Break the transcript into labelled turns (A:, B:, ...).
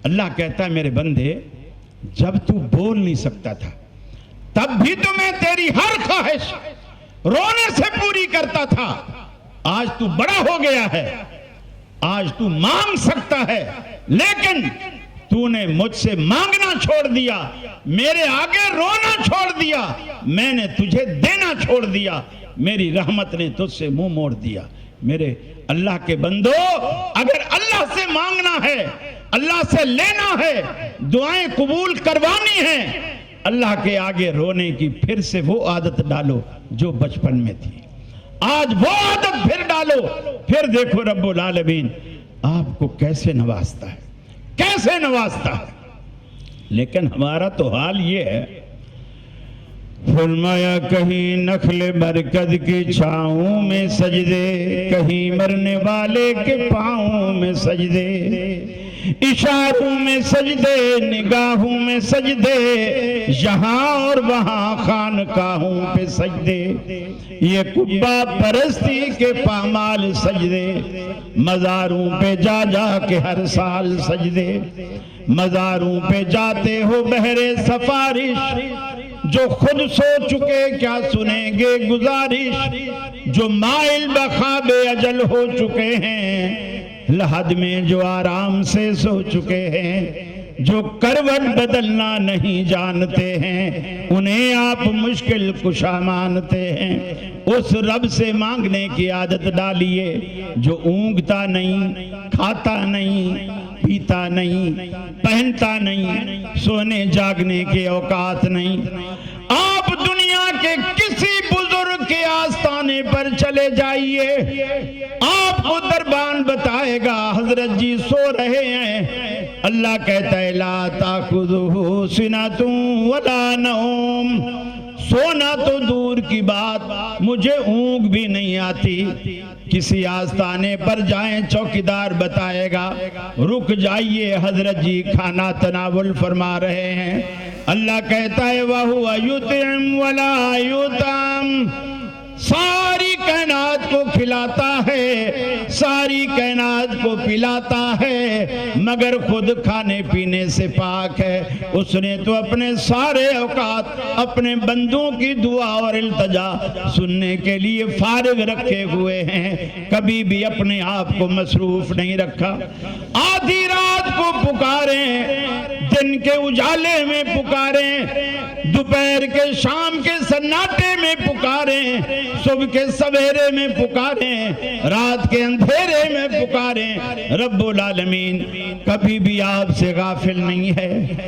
A: اللہ کہتا ہے میرے بندے جب تو بول نہیں سکتا تھا تب بھی تو میں تیری ہر خواہش رونے سے پوری کرتا تھا. آج تو بڑا ہو گیا ہے, آج تو مانگ سکتا ہے, لیکن تو نے مجھ سے مانگنا چھوڑ دیا, میرے آگے رونا چھوڑ دیا, میں نے تجھے دینا چھوڑ دیا, میری رحمت نے تجھ سے منہ موڑ دیا. میرے اللہ کے بندو, اگر اللہ سے مانگنا ہے, اللہ سے لینا ہے, دعائیں قبول کروانی ہیں, اللہ کے آگے رونے کی پھر سے وہ عادت ڈالو جو بچپن میں تھی. آج وہ عادت پھر ڈالو, پھر دیکھو رب العالمین آپ کو کیسے نوازتا ہے, کیسے نوازتا ہے. لیکن ہمارا تو حال یہ ہے, فرمایا کہیں نخل برکت کی چھاؤں میں سجدے, کہیں مرنے والے کے پاؤں میں سجدے, اشاروں میں سجدے, نگاہوں میں سجدے, یہاں اور وہاں خانقاہوں پہ سجدے, یہ قبہ پرستی کے پامال سجدے, مزاروں پہ جا جا کے ہر سال سجدے, مزاروں پہ جاتے ہو بہرے سفارش, جو خود سو چکے کیا سنیں گے گزارش, جو مائل بخواب اجل ہو چکے ہیں, لحد میں جو آرام سے سو چکے ہیں, جو کروٹ بدلنا نہیں جانتے ہیں, انہیں آپ مشکل کشا مانتے ہیں. اس رب سے مانگنے کی عادت ڈالیے جو اونگتا نہیں, کھاتا نہیں, پیتا نہیں, پہنتا نہیں, سونے جاگنے کے اوقات نہیں. آپ دنیا کے کسی بزرگ کے آستانے پر چلے جائیے, آپ کو دربان بتائے گا حضرت جی سو رہے ہیں. اللہ کہتا ہے لا تاخذہ سنۃ ولا نوم, سونا تو دور کی بات مجھے اونگ بھی نہیں آتی. کسی آستانے پر جائیں چوکیدار بتائے گا رک جائیے حضرت جی کھانا تناول فرما رہے ہیں. اللہ کہتا ہے وَهُوَ يُطْعِمُ وَلَا يُطْعَمُ, ساری کائنات کو کھلاتا ہے, ساری کائنات کو پلاتا ہے, مگر خود کھانے پینے سے پاک ہے. اس نے تو اپنے سارے اوقات اپنے بندوں کی دعا اور التجا سننے کے لیے فارغ رکھے ہوئے ہیں, کبھی بھی اپنے آپ کو مصروف نہیں رکھا. آدھی رات کو پکاریں, دن کے اجالے میں پکاریں, دوپہر کے شام کے سناٹے میں پکاریں, صبح کے سویرے میں پکاریں, رات کے اندھیرے میں پکاریں, رب العالمین کبھی بھی آپ سے غافل نہیں ہے.